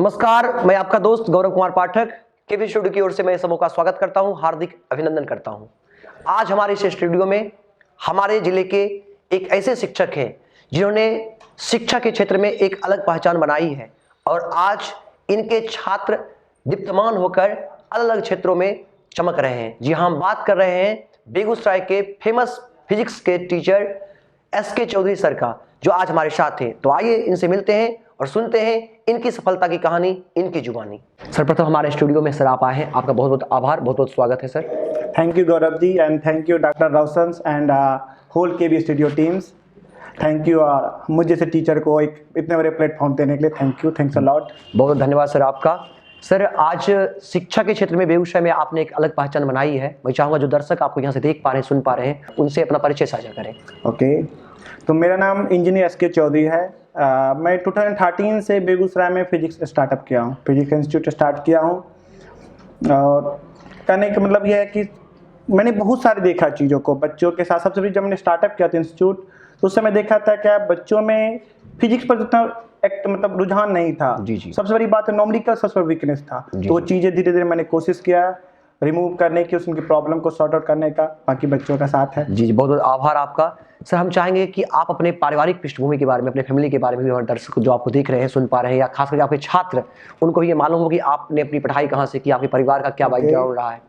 नमस्कार, मैं आपका दोस्त गौरव कुमार पाठक केवी स्टूडियो की ओर से मैं समूह का स्वागत करता हूं, हार्दिक अभिनंदन करता हूं। आज हमारे इस स्टूडियो में हमारे जिले के एक ऐसे शिक्षक हैं जिन्होंने शिक्षा के क्षेत्र में एक अलग पहचान बनाई है और आज इनके छात्र दीप्तमान होकर अलग अलग क्षेत्रों में चमक रहे हैं। जी हाँ, हम बात कर रहे हैं बेगूसराय के फेमस फिजिक्स के टीचर एसके चौधरी सर का, जो आज हमारे साथ हैं। तो आइए इनसे मिलते हैं और सुनते हैं इनकी सफलता की कहानी इनकी जुबानी। सर्वप्रथम हमारे स्टूडियो में सर आप आए हैं, आपका बहुत बहुत आभार, बहुत बहुत स्वागत है sir. Thank you Gaurav ji and thank you doctor Roshan and whole KV studio teams. Thank you मुझे जैसे टीचर को एक इतने बड़े प्लेटफॉर्म देने के लिए थैंक्स अ लॉट। बहुत बहुत धन्यवाद सर आपका। सर, आज शिक्षा के क्षेत्र में बेगूसराय में आपने एक अलग पहचान बनाई है। मैं चाहूँगा जो दर्शक आपको यहाँ से देख पा रहे हैं, सुन पा रहे हैं, उनसे अपना परिचय साझा करें। ओके, तो मेरा नाम इंजीनियर एसके चौधरी है। मैं 2013 से बेगूसराय में फिजिक्स स्टार्टअप किया हूँ, फिजिक्स इंस्टीट्यूट स्टार्ट किया हूँ। और कहने का मतलब यह है कि मैंने बहुत सारे देखा चीज़ों को बच्चों के साथ। सबसे पहले जब मैंने स्टार्टअप किया था इंस्टीट्यूट, तो उस समय देखा था क्या बच्चों में फिजिक्स पर जितना मतलब रुझान नहीं था। जी। सबसे बड़ी बात है न्यूमेरिकल सबसे बड़ी वीकनेस था। तो वो चीज़ें धीरे धीरे मैंने कोशिश किया रिमूव करने की, उनकी प्रॉब्लम को सॉर्ट आउट करने का। बाकी बच्चों का साथ है। जी, बहुत बहुत आभार आपका। सर, हम चाहेंगे कि आप अपने पारिवारिक पृष्ठभूमि के बारे में, अपने फैमिली के बारे में भी हमारे दर्शक जो आपको देख रहे हैं, सुन पा रहे हैं, या खास करके आपके छात्र, उनको ये मालूम हो कि आपने अपनी पढ़ाई कहाँ से की, आपके परिवार का क्या बैकग्राउंड रहा है।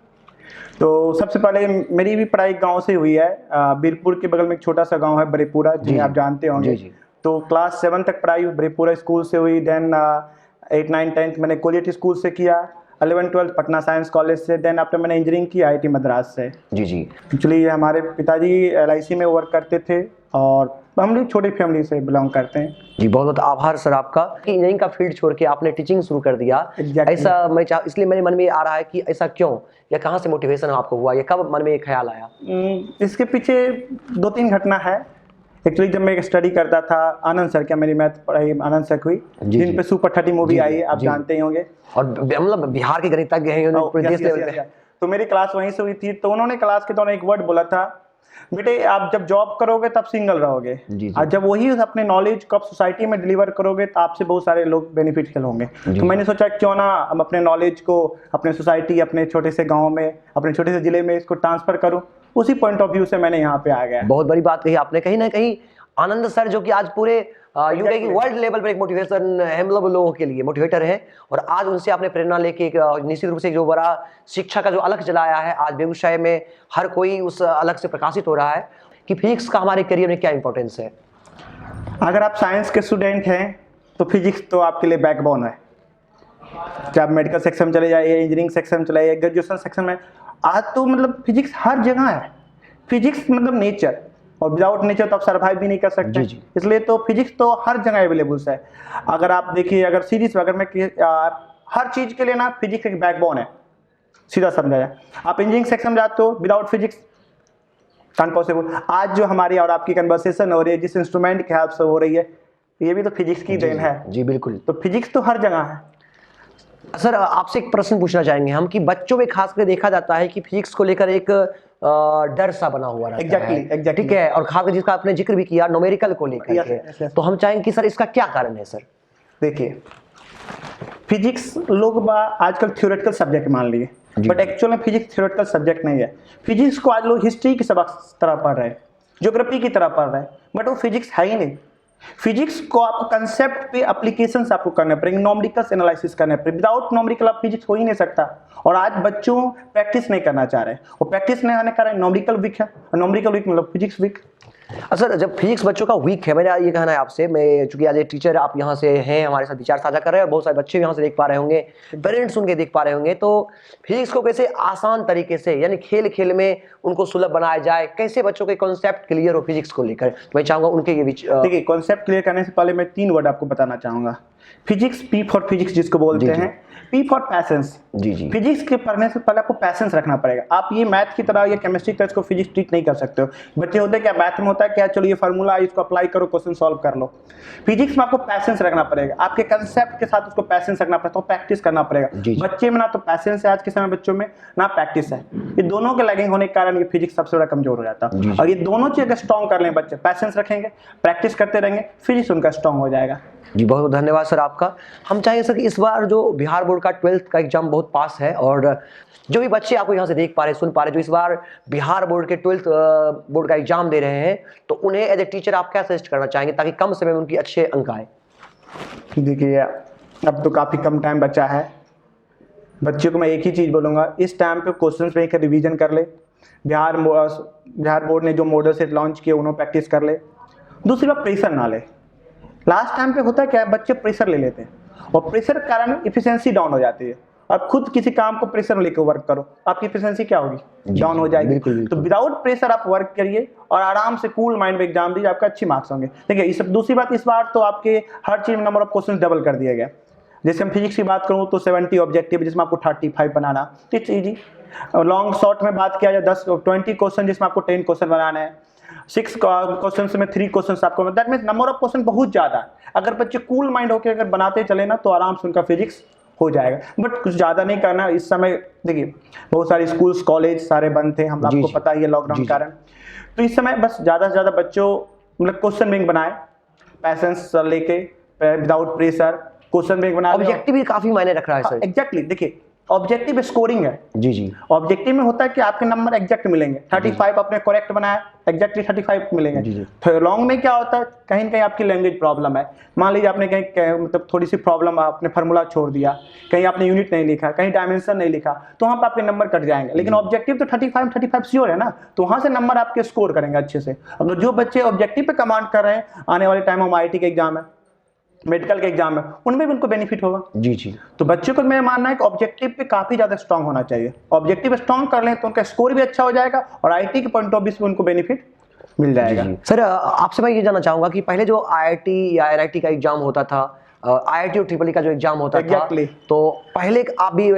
तो सबसे पहले मेरी भी पढ़ाई गांव से हुई है। बीरपुर के बगल में एक छोटा सा गांव है बरेपुरा, जिन्हें आप जानते होंगे। तो क्लास 7 तक पढ़ाई बरेपुरा स्कूल से हुई। देन 8, 9, 10 मैंने कोलियट स्कूल से किया। 11, 12 पटना साइंस कॉलेज से। देन आफ्टर मैंने इंजीनियरिंग की IIT मद्रास से। जी। एक्चुअली हमारे पिताजी LIC में वर्क करते थे और हम लोग छोटी फैमिली से बिलोंग करते हैं। जी, बहुत बहुत आभार सर आपका कि इंजीनियरिंग का फील्ड छोड़ के आपने टीचिंग शुरू कर दिया। ऐसा मैं इसलिए मेरे मन में आ रहा है कि ऐसा क्यों, या कहाँ से मोटिवेशन आपको हुआ, या कब मन में ये ख्याल आया? इसके पीछे 2-3 घटना है। एक्चुअली जब मैं स्टडी करता था, आनंद सर, क्या मेरी मैथ पढ़ाई आनंद सर हुई, जिन पे सुपर 30 मूवी आई है, आप जानते ही होंगे। और मतलब बिहार के गणितज्ञ हैं, पूरे देश लेवल पे। तो मेरी क्लास वहीं से हुई थी। तो उन्होंने क्लास के दौरान एक वर्ड बोला था, बेटे आप जब जॉब करोगे तब सिंगल रहोगे, और जब वही अपने नॉलेज को आप सोसाइटी में डिलीवर करोगे तो आपसे बहुत सारे लोग बेनिफिशियल होंगे। तो मैंने सोचा क्यों ना हम अपने नॉलेज को अपने सोसाइटी, अपने छोटे से गाँव में, अपने छोटे से जिले में इसको ट्रांसफर करूँ। उसी पॉइंट ऑफ व्यू से मैंने यहाँ पे आ गया। बहुत बड़ी बात कही आपने। कहीं ना कहीं आनंद सर, जो कि आज पूरे यूके की वर्ल्ड लेवल पर एक मोटिवेशन है, मतलब लोगों के लिए मोटिवेटर है, और आज उनसे आपने प्रेरणा लेके एक निश्चित रूप से जो बड़ा शिक्षा का जो अलग जलाया है, आज बेगूसराय में हर कोई उस अलग से प्रकाशित हो रहा है कि फिजिक्स का हमारे करियर में क्या इंपॉर्टेंस है। अगर आप साइंस के स्टूडेंट हैं तो फिजिक्स तो आपके लिए बैकबोन है। चाहे आप मेडिकल सेक्शन में चले जाइए, इंजीनियरिंग सेक्शन में चले जाइए, ग्रेजुएशन सेक्शन में, आज तो मतलब फिजिक्स हर जगह है। फिजिक्स मतलब नेचर, और विदाउट नेचर तो आप सर्वाइव भी नहीं कर सकते। इसलिए तो फिजिक्स तो हर जगह अवेलेबल है। अगर आप देखिए, अगर सीरीज अगर मैं हर चीज के लिए ना फिजिक्स एक बैकबोन है, सीधा समझाया। आप इंजीनियरिंग सेक्शन में जाते हो, विदाउट फिजिक्स अनपॉसिबल। आज जो हमारी और आपकी कन्वर्सेशन हो रही है, जिस इंस्ट्रूमेंट के हेल्प से हो रही है, ये भी तो फिजिक्स की देन है। जी बिल्कुल। तो फिजिक्स तो हर जगह है। सर, आपसे एक प्रश्न पूछना चाहेंगे हम कि बच्चों में खास कर देखा जाता है कि फिजिक्स को लेकर एक डर सा बना हुआ रहता है। Exactly. ठीक है, और खासकर जिसका आपने जिक्र भी किया न्यूमेरिकल को लेकर तो हम चाहेंगे कि सर इसका क्या कारण है। सर देखिए, फिजिक्स लोग आजकल थ्योरेटिकल सब्जेक्ट मान लिए, बट एक्चुअल में फिजिक्स थ्योरेटिकल सब्जेक्ट नहीं है। फिजिक्स को आज लोग हिस्ट्री की सबक तरह पढ़ रहे हैं, ज्योग्राफी की तरह पढ़ रहे हैं, बट वो फिजिक्स है ही नहीं। फिजिक्स को आपको कंसेप्ट पे एप्लीकेशंस आपको करने पड़ेंगे, न्यूमेरिकल एनालिसिस करने पड़ेंगे। विदाउट न्यूमेरिकल आप फिजिक्स हो ही नहीं सकता। और आज बच्चों प्रैक्टिस नहीं करना चाह रहे, और प्रैक्टिस नहीं करने कारण न्यूमेरिकल वीक है, और न्यूमेरिकल वीक मतलब फिजिक्स वीक। सर, जब फिजिक्स बच्चों का वीक है, मेरा ये कहना है आपसे, मैं चूंकि आज एक टीचर आप यहाँ से हैं, हमारे साथ विचार साझा कर रहे हैं, और बहुत सारे बच्चे यहाँ से देख पा रहे होंगे, पेरेंट्स उनके देख पा रहे होंगे, तो फिजिक्स को कैसे आसान तरीके से, यानी खेल खेल में उनको सुलभ बनाया जाए, कैसे बच्चों के कॉन्सेप्ट क्लियर हो फिजिक्स को लेकर, मैं चाहूंगा उनके ये देखिए, कॉन्सेप्ट क्लियर करने से पहले मैं 3 वर्ड आपको बताना चाहूंगा। फिजिक्स, P फॉर फिजिक्स जिसको बोलते हैं, P फॉर पैसेंस। जी। फिजिक्स के पढ़ने से पहले आपको पैसेंस रखना पड़ेगा। आप ये मैथ की तरह या केमिस्ट्री की तरह इसको फिजिक्स ट्रीट नहीं कर सकते हो। बच्चे होते हैं क्या, मैथ में होता है क्या, चलो ये फार्मूला इसको अप्लाई करो, क्वेश्चन सॉल्व कर लो। फिजिक्स में आपको पैसेंस रखना पड़ेगा, आपके कंसेप्ट के साथ उसको पैसेंस रखना पड़ेगा, तो प्रैक्टिस करना पड़ेगा। बच्चे में ना तो पैसेंस है आज के समय बच्चों में, ना प्रैक्टिस है। ये दोनों के लैगिंग होने के कारण ये फिजिक्स सबसे बड़ा कमजोर हो जाता है। और ये दोनों चीज स्ट्रॉन्ग कर लें बच्चे, पैसेंस रखेंगे, प्रैक्टिस करते रहेंगे, फिजिक्स उनका स्ट्रॉन्ग हो जाएगा। जी, बहुत बहुत धन्यवाद सर आपका। हम चाहेंगे सर कि इस बार जो बिहार बोर्ड का 12th का एग्जाम बहुत पास है, और जो भी बच्चे आपको यहाँ से देख पा रहे, सुन पा रहे, जो इस बार बिहार बोर्ड के 12th बोर्ड का एग्जाम दे रहे हैं, तो उन्हें एज ए टीचर आप क्या सजेस्ट करना चाहेंगे ताकि कम समय में उनकी अच्छे अंक आए? देखिए, अब तो काफ़ी कम टाइम बचा है। बच्चों को मैं एक ही चीज़ बोलूँगा, इस टाइम पे क्वेश्चंस पे एक रिवीजन कर ले। बिहार बोर्ड ने जो मॉडल सेट लॉन्च किए उन्होंने प्रैक्टिस कर ले। दूसरी बात, प्रेशर ना ले। लास्ट टाइम पे होता क्या है, बच्चे प्रेशर ले लेते हैं और प्रेशर के कारण इफिशियंसी डाउन हो जाती है। आप खुद किसी काम को प्रेशर लेकर वर्क करो, आपकी इफिशियंसी क्या होगी? डाउन हो जाएगी। तो विदाउट प्रेशर आप वर्क करिए और आराम से कूल माइंड में एग्जाम दीजिए, आपका अच्छे मार्क्स होंगे। देखिए, इस दूसरी बात, इस बार तो आपके हर चीज में नंबर ऑफ क्वेश्चन डबल कर दिया गया। जैसे हम फिजिक्स की बात करूँ तो 70 ऑब्जेक्टिव जिसमें आपको 35 बनाना, तो इट्स ईजी। लॉन्ग शॉर्ट में बात किया जाए 20 क्वेश्चन जिसमें आपको 10 क्वेश्चन बनाना है। 6 क्वेश्चन में 3 क्वेश्चन आपको, that means number of question बहुत ज्यादा है। अगर बच्चे कूल माइंड होकर अगर बनाते चले ना तो आराम से उनका फिजिक्स हो जाएगा। बट कुछ ज्यादा नहीं करना इस समय। देखिए, बहुत सारे स्कूल्स कॉलेज सारे बंद थे, हम आपको पता ही है लॉकडाउन के कारण। तो इस समय बस ज्यादा से ज्यादा बच्चों मतलब क्वेश्चन बैंक बनाए, पैसेंस लेके, विदाउट प्रेशर क्वेश्चन बैंक बनाए। ऑब्जेक्टिव भी काफी मायने रख रहा है सर। एग्जैक्टली, देखिए ऑब्जेक्टिव स्कोरिंग है। जी। ऑब्जेक्टिव में होता है कि आपके नंबर एग्जैक्ट मिलेंगे। 35 आपने करेक्ट बनाया, एग्जैक्टली 35 मिलेंगे। तो लॉन्ग में क्या होता है, कहीं ना कहीं आपकी लैंग्वेज प्रॉब्लम है। मान लीजिए आपने कहीं मतलब थोड़ी सी प्रॉब्लम, आपने फार्मूला छोड़ दिया, कहीं आपने यूनिट नहीं लिखा, कहीं डायमेंशन नहीं लिखा, तो वहाँ पर आपके नंबर कट जाएंगे। लेकिन ऑब्जेक्टिव तो 35 श्योर है ना, तो वहाँ से नंबर आपके स्कोर करेंगे अच्छे से। अब जो बच्चे ऑब्जेक्टिव पे कमांड कर रहे हैं, आने वाले टाइम में IIT के एग्जाम है, मेडिकल के एग्जाम में, उनमें भी उनको बेनिफिट होगा। जी। तो बच्चों को मेरा मानना है कि ऑब्जेक्टिव पे काफी ज्यादा स्ट्रांग होना चाहिए। ऑब्जेक्टिव स्ट्रांग कर लें तो उनका स्कोर भी अच्छा हो जाएगा और IIT के पॉइंट ऑफ व्यू से उनको बेनिफिट मिल जाएगा। सर आपसे मैं ये जानना चाहूंगा कि पहले जो IIT या NIT का एग्जाम होता था, IIT और ट्रिपल का जो एग्जाम होता था, तो पहले आप भी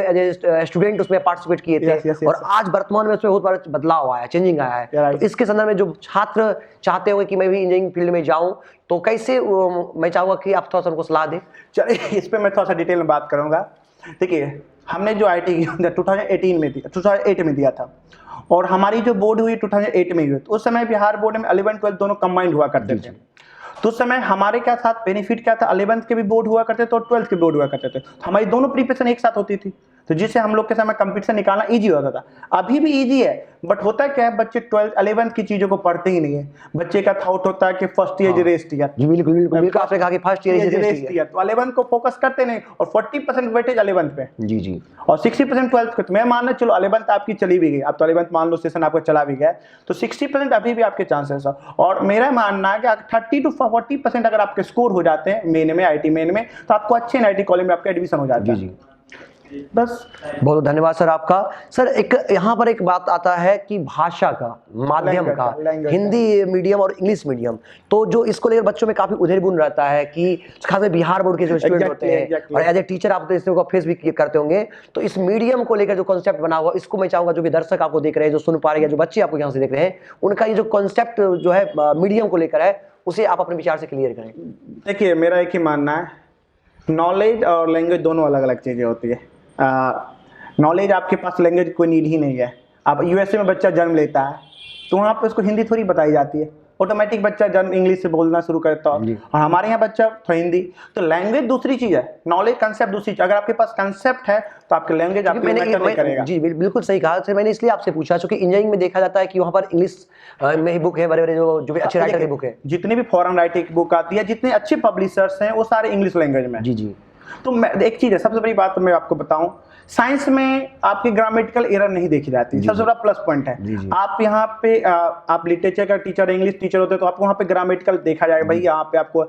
स्टूडेंट उसमें पार्टिसिपेट किए थे, और आज वर्तमान में उसमें बहुत बड़ा बदलाव आया, चेंजिंग आया है। तो इसके संदर्भ में जो छात्र चाहते होंगे कि मैं भी इंजीनियरिंग फील्ड में जाऊं, तो कैसे, मैं चाहूंगा कि आप थोड़ा सा उनको सलाह दें। चलिए, इस पर मैं थोड़ा सा डिटेल में बात करूंगा। देखिए, हमने जो IIT 2008 में दिया था, और हमारी जो बोर्ड हुई 2008 में हुई, तो उस समय बिहार बोर्ड में 11 12 दोनों कंबाइंड हुआ करते थे। तो उस समय हमारे क्या साथ बेनिफिट क्या था, 11th के भी बोर्ड हुआ करते थे और 12th के बोर्ड हुआ करते थे। तो हमारी दोनों प्रिपरेशन एक साथ होती थी, तो जिससे हम लोग के समय कंपटीशन निकालना इजी होता था। अभी भी इजी है, बट होता क्या है, बच्चे 12th 11th की चीजों को पढ़ते ही नहीं है। बच्चे का थॉट होता है कि फर्स्ट ईयर रेस्ट ईयर। जी बिल्कुल आपने कहा कि फर्स्ट ईयर रेस्ट ईयर, तो 11th को फोकस करते नहीं, और 40% वेटेज 11th पे। जी। और 60% 12th पे। तो मैं मानना, चलो 11th आपकी चली भी गई, आप तो 11th मान लो सेशन आपका चला भी गया, तो 60% अभी भी आपके चांसेस है। और मेरा मानना है कि 30 to 40% अगर आपके स्कोर हो जाते हैं मेन में, IIT मेन में, तो आपको अच्छे NIT कॉलेज में आपका एडमिशन हो जाता है। जी। बस बहुत धन्यवाद सर आपका। सर एक यहाँ पर एक बात आता है कि भाषा का, माध्यम का, हिंदी मीडियम और इंग्लिश मीडियम, तो जो इसको लेकर बच्चों में काफी उधेड़-बुन रहता है कि खासकर बिहार बोर्ड के जो स्टूडेंट होते हैं, और एज ए टीचर आप तो इसको फेस भी करते होंगे, तो इस मीडियम को लेकर जो कॉन्सेप्ट बना हुआ, इसको मैं चाहूंगा जो भी दर्शक आपको देख रहे हैं, जो सुन पा रहे हैं, जो बच्चे आपको यहाँ से देख रहे हैं, उनका ये जो कॉन्सेप्ट जो है मीडियम को लेकर है, उसे आप अपने विचार से क्लियर करें। देखिए, मेरा एक ही मानना है, नॉलेज और लैंग्वेज दोनों अलग अलग चीजें होती है। नॉलेज आपके पास, लैंग्वेज कोई नीड ही नहीं है। अब USA में बच्चा जन्म लेता है तो वहाँ पे उसको हिंदी थोड़ी बताई जाती है, ऑटोमेटिक बच्चा जन्म इंग्लिश से बोलना शुरू करता है, और हमारे यहाँ बच्चा तो हिंदी। तो लैंग्वेज दूसरी चीज है, नॉलेज कंसेप्ट दूसरी चीज। अगर आपके पास कंसेप्ट है तो आपके लैंग्वेज आपके मैटर नहीं करेगा। जी बिल्कुल सही कहा सर। मैंने इसलिए आपसे पूछा क्योंकि इंजीनियरिंग में देखा जाता है कि वहाँ पर इंग्लिश में ही बुक है, बड़े बड़े जो भी अच्छे राइटर की बुक है, जितनी भी फॉरेन राइटर की बुक आती है, जितने अच्छे पब्लिशर्स हैं, वो सारे इंग्लिश लैंग्वेज में। जी। तो एक चीज है, सबसे बड़ी बात तो मैं आपको बताऊं, साइंस में आपकी ग्रामेटिकल एरर नहीं देखी जाती, सबसे बड़ा प्लस पॉइंट है। आप यहाँ पे आप लिटरेचर का टीचर, इंग्लिश टीचर होते तो आपको वहाँ पे ग्रामेटिकल देखा जाएगा, भाई यहाँ पे आपको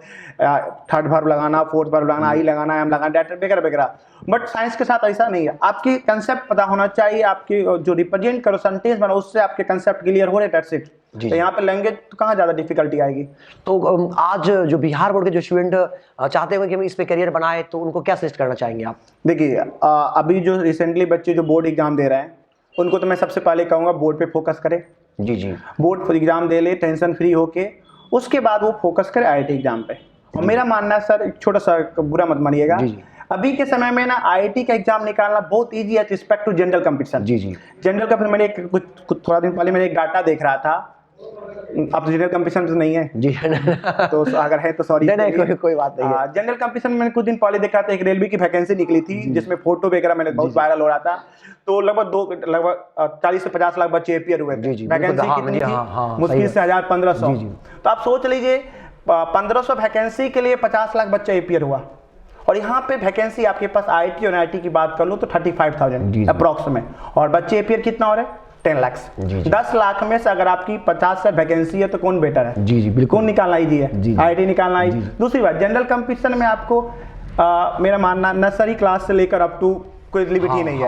थर्ड वर्ब लगाना, फोर्थ वर्ब लगाना, आई लगाना, एम लगाना, डेट वगैरह वगैरह। बट साइंस के साथ ऐसा नहीं है, आपकी कंसेप्ट पता होना चाहिए, आपकी जो रिप्रेजेंट करो सेंटेंस बना, उससे आपके कंसेप्ट क्लियर हो रहे, दैट्स इट। तो यहाँ पे लैंग्वेज तो कहाँ ज्यादा डिफिकल्टी आएगी। तो आज जो बिहार बोर्ड के जो स्टूडेंट चाहते हैं कि हम इस पे करियर बनाए, तो उनको क्या सजेस्ट करना चाहेंगे आप? देखिए, अभी जो रिसेंटली बच्चे जो बोर्ड एग्जाम दे रहे हैं, उनको तो मैं सबसे पहले कहूँगा बोर्ड पे फोकस करें। जी। बोर्ड एग्जाम दे ले टेंशन फ्री होके, उसके बाद वो फोकस करे IIT एग्जाम पे। और मेरा मानना है सर, एक छोटा सा बुरा मत मानिएगा, अभी के समय में ना IIT का एग्जाम निकालना बहुत इजी है रिस्पेक्ट टू जनरल कंपटीशन। जी। जनरल का मैंने थोड़ा दिन पहले मैंने एक डाटा देख रहा था, आप जनरल कंपटीशन तो नहीं है जी तो अगर है तो सॉरी। नहीं, कोई बात नहीं है। जनरल कंपटीशन में मैंने कुछ दिन पहले देखा था, एक रेलवे की वैकेंसी निकली थी जिसमें फोटो वगैरह मैंने बहुत वायरल हो रहा था। तो लगभग 40 से 50 लाख बच्चे अपियर हुए थे। वैकेंसी कितनी थी? मुश्किल से 1500। तो आप सोच लीजिए 1500 वैकेंसी के लिए 50 लाख बच्चा अपियर हुआ। और यहाँ पे वैकेंसी आपके पास IIT और NIT की बात कर लो तो 35,000 अप्रॉक्स में, और बच्चे अपियर कितना हो रहे हैं? 10 लाख। 10 लाख में से अगर आपकी 50 से वैकेंसी है तो कौन बेटर है? जी बिल्कुल। कौन निकालना ईजी है? IIT निकालना ईजी। दूसरी बात, जनरल कंपटीशन में आपको मेरा मानना नर्सरी क्लास से लेकर अप टू कोई लिमिट ही नहीं है।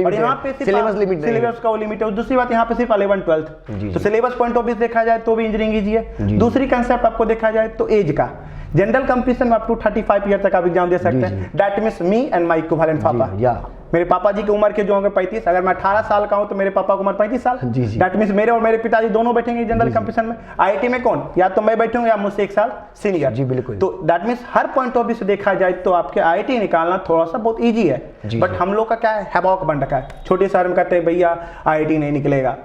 और यहाँ पे सिलेबस का वो लिमिट है। दूसरी बात, यहाँ पे सिर्फ 11-12 तो सिलेबस पॉइंट ऑफ व्यू देखा जाए तो भी इंजीनियरिंग ईजी है। दूसरी कंसेप्ट आपको देखा जाए तो एज का, जनरल कंपटीशन में अप टू 35 ईयर तक आप एग्जाम दे सकते हैं। That means me and my equivalent पापा। मेरे पापा जी की उम्र के जो होंगे 35, अगर मैं 18 साल का हूं तो मेरे पापा की उम्र 35 साल। दैट मींस मेरे और मेरे पिताजी दोनों बैठेंगे जनरल कंपटीशन में। IIT में कौन, या तो मैं बैठूंगा या मुझसे 1 साल सीनियर। जी बिल्कुल। तो that means her point of view से देखा जाए तो आपके IIT निकालना थोड़ा सा बहुत ईजी है। बट हम लोग का क्या है, हैबॉक बन रखा है। छोटे शहर में कहते हैं भैया IIT नहीं निकलेगा।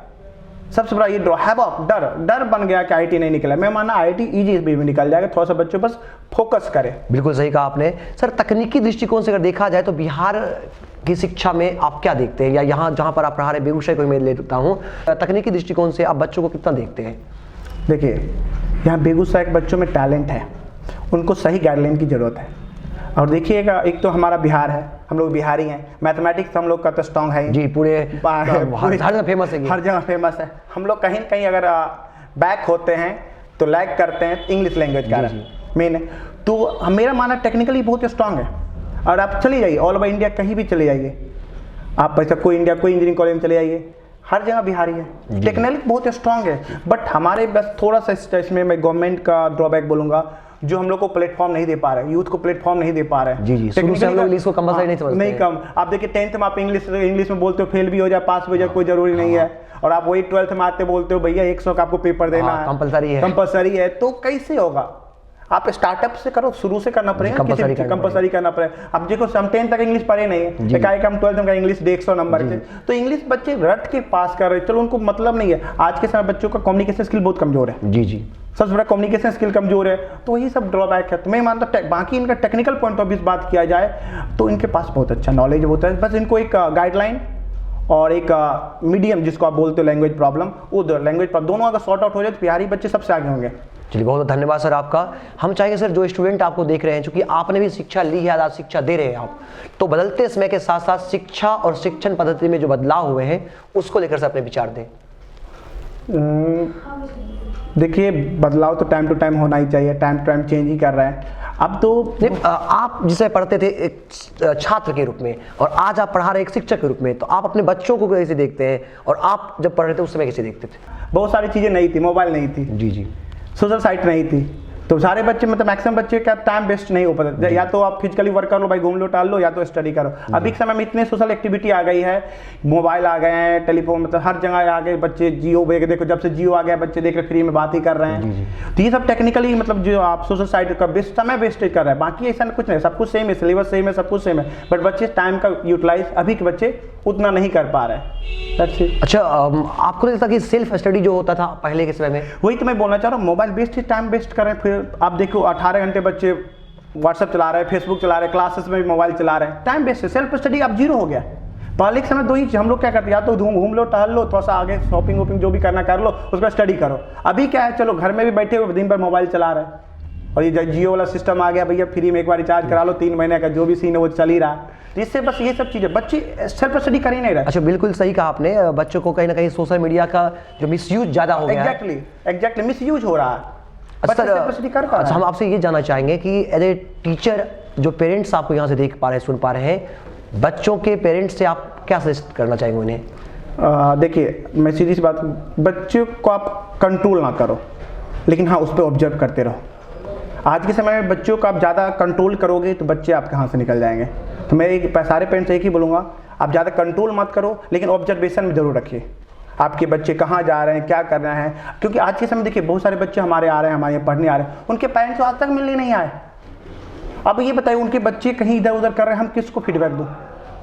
सबसे बड़ा ये हैबॉक, डर बन गया कि IIT नहीं निकला। मैं माना IIT ईजी भी निकल जाएगा, थोड़ा सा बच्चों बस फोकस करें। बिल्कुल सही कहा आपने। सर, तकनीकी दृष्टिकोण से अगर देखा जाए तो बिहार की शिक्षा में आप क्या देखते हैं, या यहाँ जहाँ पर आप रहा रहे बेगूसराय को मैं लेता हूँ, तकनीकी दृष्टिकोण से आप बच्चों को कितना देखते हैं? देखिए, यहाँ बेगूसराय के बच्चों में टैलेंट है, उनको सही गाइडलाइन की जरूरत है। और देखिएगा, एक तो हमारा बिहार है, हम लोग बिहारी हैं, मैथमेटिक्स हम लोग का तो स्ट्रॉन्ग है जी, पूरे हर जगह फेमस है, हर जगह फेमस है। हम लोग कहीं कहीं अगर बैक होते हैं तो लैग करते हैं इंग्लिश लैंग्वेज का मेन है। तो मेरा मानना टेक्निकली बहुत स्ट्रॉन्ग है। और आप चले जाइए ऑल ओवर इंडिया, कहीं भी चले जाइए आप, ऐसा कोई इंजीनियरिंग कॉलेज में चले जाइए, हर जगह बिहारी है, टेक्निकली बहुत स्ट्रॉन्ग है। बट हमारे बस थोड़ा सा इसमें मैं गवर्नमेंट का ड्रॉबैक बोलूँगा, जो हम लोग को प्लेटफॉर्म नहीं दे पा रहे, यूथ को प्लेटफॉर्म नहीं दे पा रहे हैं। जी शुरू से हम लोग इंग्लिश को कंपलसरी नहीं समझते, नहीं कम। आप देखिए 10th में आप इंग्लिश में बोलते हो, फेल भी हो जाए पास भी हो जाए कोई जरूरी नहीं है। और आप वही 12th में आते बोलते हो भैया 100 का आपको पेपर देना है, कंपलसरी है। तो कैसे होगा? आप स्टार्टअप से करो, शुरू से करना पड़ेगा, कंपलसरी करना पड़ेगा। अब देखो हम 10th तक इंग्लिश पढ़े नहीं है, एकाएक हम 12th में इंग्लिश 150 नंबर थे, तो इंग्लिश बच्चे रट के पास कर रहे। चलो उनको मतलब नहीं है, आज के समय बच्चों का कम्युनिकेशन स्किल बहुत कमजोर है। जी सबसे बड़ा कम्युनिकेशन स्किल कमजोर है, तो वही सब ड्रॉबैक है। तो मैं मानता हूँ बाकी इनका टेक्निकल पॉइंट ऑफ व्यू से बात किया जाए तो इनके पास बहुत अच्छा नॉलेज होता है। बस इनको एक गाइडलाइन और एक मीडियम जिसको आप बोलते हो लैंग्वेज प्रॉब्लम, वो लैंग्वेज प्रॉब्लम दोनों अगर सॉर्ट आउट हो जाए तो बिहारी बच्चे सबसे आगे होंगे। चलिए, बहुत बहुत धन्यवाद सर आपका। हम चाहेंगे सर, जो स्टूडेंट आपको देख रहे हैं, चूंकि आपने भी शिक्षा ली है, आज शिक्षा दे रहे हैं आप, तो बदलते समय के साथ साथ शिक्षा और शिक्षण पद्धति में जो बदलाव हुए हैं उसको लेकर से अपने विचार दें। देखिए, बदलाव तो टाइम टू टाइम होना ही चाहिए, टाइम टू टाइम चेंज ही कर रहे हैं। अब तो आप जिसे पढ़ते थे एक छात्र के रूप में और आज आप पढ़ा रहे एक शिक्षक के रूप में, तो आप अपने बच्चों को कैसे देखते हैं और आप जब पढ़ रहे थे उस समय कैसे देखते थे? बहुत सारी चीज़ें नहीं थी, मोबाइल नहीं थी, जी सोशल साइट नहीं थी, तो सारे बच्चे मतलब मैक्सिमम बच्चे का टाइम वेस्ट नहीं हो पाता। या तो आप फिजिकली वर्क कर लो भाई, घूम लो टहल लो, या तो स्टडी करो। अभी के समय में इतने सोशल एक्टिविटी आ गई है, मोबाइल आ गए हैं, टेलीफोन, मतलब हर जगह आ गए बच्चे। जियो देखो, जब से जियो आ गया बच्चे देख रहे फ्री में बात ही कर रहे हैं। तो ये सब टेक्निकली मतलब जो आप सोशल साइट का समय वेस्टेज कर रहे हैं, बाकी ऐसा कुछ नहीं, सब कुछ सेम है, सिलेबस सेम है, सब कुछ सेम है, बट बच्चे टाइम का यूटिलाइज अभी के बच्चे उतना नहीं कर पा रहे हैं। अच्छा, आपको लगता है कि सेल्फ स्टडी जो होता था पहले के समय में, वही तो मैं बोलना चाह रहा हूँ, मोबाइल बेस्ड टाइम वेस्ट कर रहे हैं। फिर आप देखो 18 घंटे बच्चे व्हाट्सएप चला रहे हैं, फेसबुक चला रहे हैं, क्लासेस में भी मोबाइल चला रहे हैं, टाइम वेस्ट है। सेल्फ स्टडी अब जीरो हो गया। पहले के समय दो ही हम लोग क्या करते हैं, या तो घूम लो टहल लो, थोड़ा सा आगे शॉपिंग वॉपिंग जो भी करना कर लो, उसका स्टडी करो। अभी क्या है, चलो घर में भी बैठे हुए दिन भर मोबाइल चला रहे हैं। और ये जियो वाला सिस्टम आ गया भैया, फ्री में एक बार रिचार्ज करा लो, 3 महीने का जो भी सीन है वो चल ही रहा है। इससे बस ये सब चीज़ें बच्चे सेल्फ स्टडी कर ही नहीं रहे। अच्छा, बिल्कुल सही कहा आपने। बच्चों को कहीं ना कहीं सोशल मीडिया का जो मिसयूज ज़्यादा हो गया है। एग्जैक्टली मिसयूज हो रहा है। अच्छा, हम आपसे ये जानना चाहेंगे कि एज ए टीचर, जो पेरेंट्स आपको यहाँ से देख पा रहे हैं, सुन पा रहे हैं, बच्चों के पेरेंट्स से आप क्या सजेस्ट करना चाहेंगे उन्हें? देखिए, मैं सीधी सी बात, बच्चों को आप कंट्रोल ना करो, लेकिन हाँ उस पर ऑब्जर्व करते रहो। आज के समय में बच्चों को आप ज़्यादा कंट्रोल करोगे तो बच्चे आपके हाथ से निकल जाएंगे। तो मैं सारे पेरेंट्स से एक ही बोलूँगा, आप ज़्यादा कंट्रोल मत करो, लेकिन ऑब्जर्वेशन में जरूर रखिए आपके बच्चे कहाँ जा रहे हैं, क्या कर रहे हैं। क्योंकि आज के समय देखिए बहुत सारे बच्चे हमारे आ रहे हैं, हमारे यहाँ पढ़ने आ रहे हैं, उनके पेरेंट्स आज तक मिलने नहीं आए। अब ये बताइए, उनके बच्चे कहीं इधर उधर कर रहे हैं, हम किसको फीडबैक दूँ?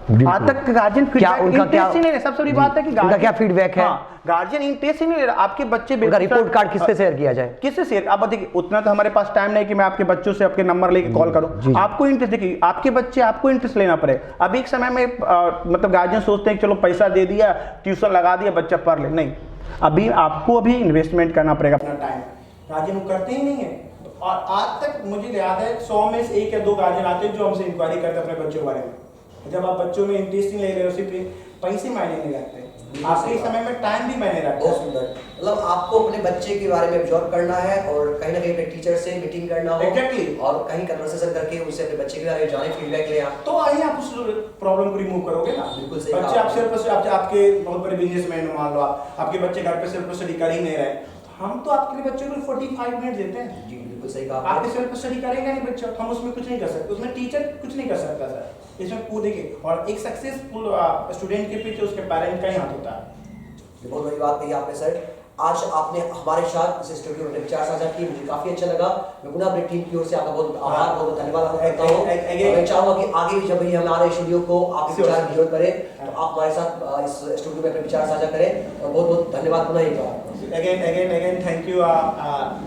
आज तक गार्जियन फीडबैक इंटरेस्ट ही नहीं ले। सबसे बड़ी बात है कि उनका क्या फीडबैक है? गार्जियन इंटरेस्ट ही नहीं ले रहा। आपके बच्चे उनका रिपोर्ट कार्ड किससे शेयर किया जाए? किससे शेयर? आप देखिए, उतना तो हमारे पास टाइम नहीं कि मैं आपके बच्चों से आपके नंबर लेके कॉल करूं। आपको इंटरेस्ट, देखिए आपके बच्चे, आपको इंटरेस्ट लेना पड़े। अब एक समय में मतलब गार्जियन सोचते हैं चलो पैसा दे दिया, ट्यूशन लगा दिया, बच्चा पढ़ ले। नहीं, अभी आपको अभी इन्वेस्टमेंट करना पड़ेगा अपना टाइम। गार्जियन वो करते ही नहीं है। और आज तक मुझे याद है 100 में से 1 या 2 गार्जियन आते हैं जो हमसे इंक्वायरी करते हैं अपने बच्चों के बारे में। जब आप बच्चों में इंटरेस्ट नहीं ले रहे हो, सिर्फ पैसे मायने नहीं रखते, आपके समय में टाइम भी मायने रखता है। बहुत सुंदर। मतलब आपको अपने बच्चे के बारे में ऑब्जर्व करना है और कहीं ना कहीं अपने टीचर से मीटिंग करना हो। Exactly. और कहीं कन्वर्सेशन करके उनसे अपने बच्चे के बारे में जाने, फीडबैक ले आप, तो आइए आप उस प्रॉब्लम को रिमूव करोगे ना। बिल्कुल सही बच्चे कहा। आप सिर्फ आपके बहुत बड़े बिजनेसमैन, मान लो आपके बच्चे घर पे सिर्फ स्टडी कर ही नहीं रहे, हम तो आपके लिए बच्चों को 45 मिनट देते हैं। जी बिल्कुल सही कहा। आपके सिर्फ स्टडी करेगा नहीं बच्चा, हम उसमें कुछ नहीं कर सकते, उसमें टीचर कुछ नहीं कर सकता सर। इसमें पूछ देखिए, और एक सक्सेसफुल स्टूडेंट के पीछे उसके पेरेंट का ही हाथ होता है। बहुत बड़ी बात कही आपने सर। आज आपने हमारे साथ इस स्टूडियो में विचार साझा किए, मुझे काफी अच्छा लगा। मैं पुनः अपनी टीम की ओर से आपका बहुत आभार, बहुत धन्यवाद आपको करता हूँ। मैं चाहूंगा कि आगे भी जब भी हमारे स्टूडियो को आपके विचार की जरूरत पड़े तो आप हमारे साथ इस स्टूडियो में अपने विचार साझा करें। और बहुत बहुत धन्यवाद पुनः एक बार। Again, thank you,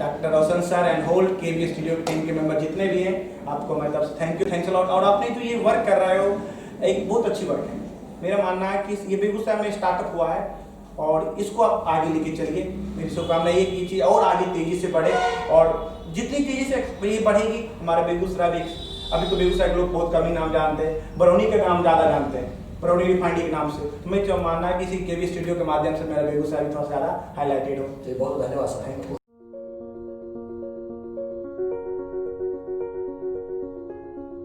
Dr. Roshan sir and whole KB studio team के मेंबर जितने भी हैं, आपको मैं तरफ से थैंक्स अ लॉट। और आपने जो ये वर्क कर रहे हो, एक बहुत अच्छी वर्क है। मेरा मानना है कि ये बेगूसराय में स्टार्टअप हुआ है और इसको आप आगे लेके चलिए। मेरी शुभकामना ये कि चीज़ और आगे तेजी से बढ़े, और जितनी तेजी से ये बढ़ेगी हमारे बेगूसराय भी, अभी तो बेगूसराय के लोग बहुत कम ही नाम जानते हैं, बरौनी का नाम ज़्यादा जानते हैं, बरौनी रिफाइनरी के नाम से। तो मैं जो मानना है कि इसी केबी स्टूडियो के माध्यम से मेरा बेगूसराय भी थोड़ा ज़्यादा हाईलाइटेड हो। बहुत धन्यवाद सर।